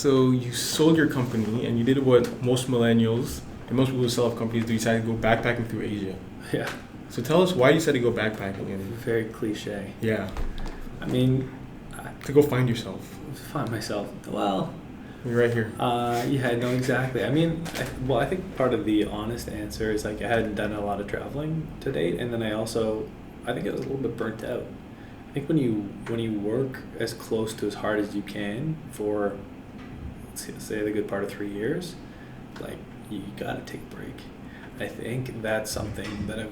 So you sold your company and you did what most millennials and most people who sell off companies do. You decided to go backpacking through Asia. Yeah. So tell us why you decided to go backpacking. Very cliche. Yeah. I mean, To go find yourself. find myself. Well, You're right here. yeah, no, exactly. I mean, I think part of the honest answer is like I hadn't done a lot of traveling to date, and then I think I was a little bit burnt out. I think when you work as close to as hard as you can for, let's say, the good part of 3 years, like you gotta take a break. I think that's something that I've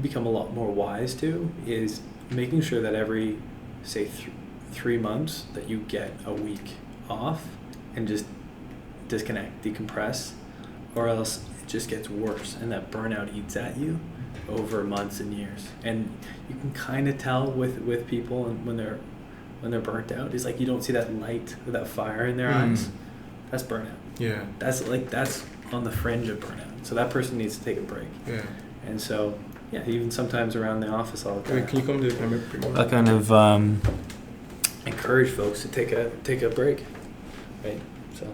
become a lot more wise to, is making sure that every, say, 3 months that you get a week off and just disconnect, decompress, or else it just gets worse and that burnout eats at you over months and years. And you can kind of tell with people when they're burnt out. It's like you don't see that light or that fire in their eyes. That's burnout. Yeah. That's on the fringe of burnout. So that person needs to take a break. Yeah. And so, yeah, even sometimes around the office all the time. Wait, can you come to the camera? I kind of encourage folks to take a break, right? So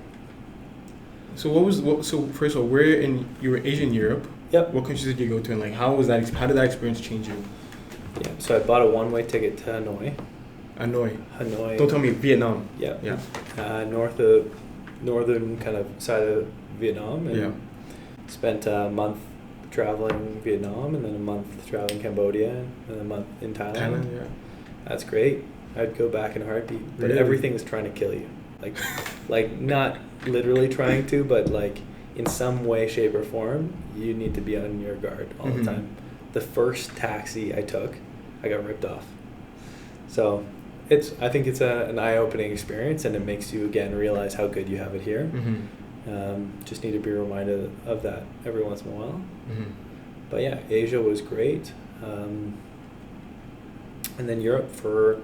first of all, you were Asian Europe. Yep. What countries did you go to, and like how did that experience change you? Yeah. So I bought a one-way ticket to Hanoi. Hanoi. Don't tell me Vietnam. Yeah. Yeah. Northern kind of side of Vietnam, and spent a month traveling Vietnam, and then a month traveling Cambodia, and a month in Thailand. Yeah. That's great. I'd go back in a heartbeat. But Really? everything is trying to kill you. Like not literally trying to, but like in some way, shape, or form, you need to be on your guard all the time. The first taxi I took, I got ripped off. So I think it's an eye-opening experience, and it makes you again realize how good you have it here. Just need to be reminded of that every once in a while. But yeah, Asia was great. And then Europe for a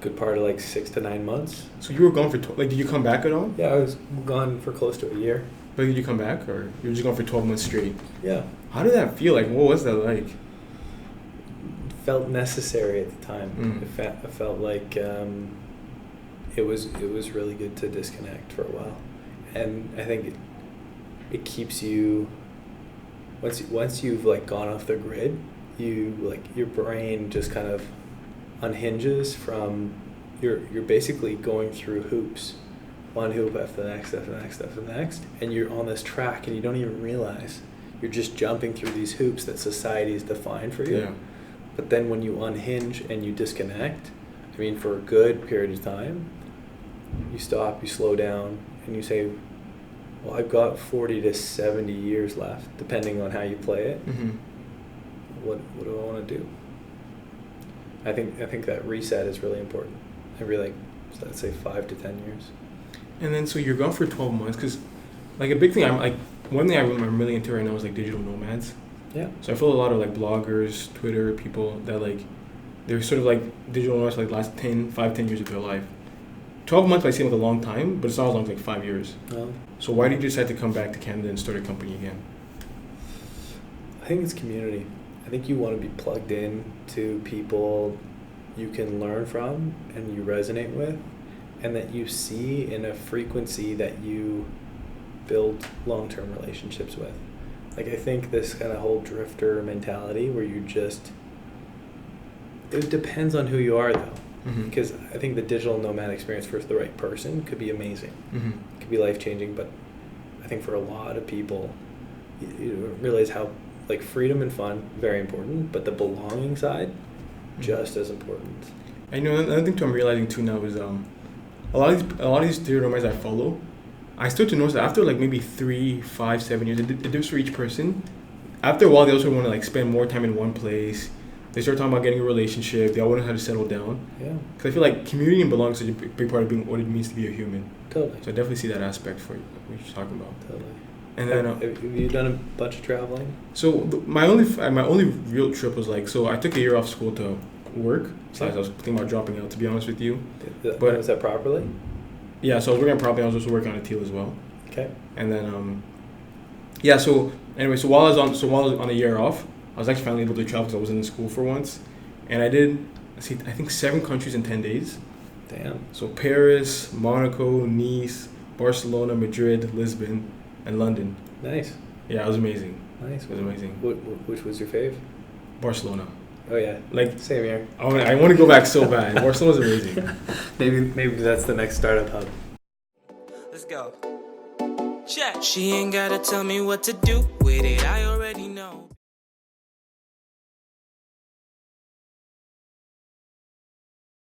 good part of like 6 to 9 months. So you were gone for did you come back at all? Yeah, I was gone for close to a year. But did you come back, or you were just gone for 12 months straight? Yeah. How did that feel? Like, what was that like? It felt necessary at the time. It felt like it was really good to disconnect for a while, and I think it keeps you. Once you've like gone off the grid, your brain just kind of unhinges from you're basically going through hoops, one hoop after the next after the next after the next, and you're on this track and you don't even realize you're just jumping through these hoops that society has defined for you. Yeah. But then when you unhinge and you disconnect, I mean, for a good period of time, you stop, you slow down, and you say, well, I've got 40 to 70 years left, depending on how you play it. What do I want to do? I think that reset is really important. Let's say 5 to 10 years. And then so you're gone for 12 months, because like a big thing one thing I'm really into right now is like digital nomads. Yeah. So I follow a lot of like bloggers, Twitter people that like they're sort of like digital nomads for like last 5-10 years of their life. 12 months might seem like a long time, but it's not as long as like 5 years. No. So why did you decide to come back to Canada and start a company again? I think it's community. I think you want to be plugged in to people you can learn from and you resonate with, and that you see in a frequency that you build long-term relationships with. Like, I think this kind of whole drifter mentality where it depends on who you are, though. Because I think the digital nomad experience for the right person could be amazing. It could be life-changing, but I think for a lot of people, you realize how like freedom and fun, very important, but the belonging side, just as important. I know another thing too I'm realizing too now is a lot of these digital nomads I follow, I start to notice that after like maybe 3, 5, 7 years, it differs for each person. After a while, they also want to like spend more time in one place. They start talking about getting a relationship. They all want to know how to settle down. Yeah. Because I feel like community and belonging is such a big part of being what it means to be a human. Totally. So I definitely see that aspect for what you're talking about. Totally. And then have you done a bunch of traveling? So my only real trip was like, so I took a year off school to work. So I was thinking about dropping out, to be honest with you. But was that properly? Yeah, so I was working on property. I was also working on a teal as well. Okay. And then yeah. So anyway, so while I was on a year off, I was actually finally able to travel because I was in school for once, and I did I think 7 countries in 10 days. Damn. So Paris, Monaco, Nice, Barcelona, Madrid, Lisbon, and London. Nice. Yeah, it was amazing. Nice. It was amazing. Which was your fave? Barcelona. Oh yeah. Like, Same here. I want to go back so bad. Barcelona's amazing. Maybe that's the next startup hub. Let's go. Check. She ain't gotta tell me what to do with it. I already know.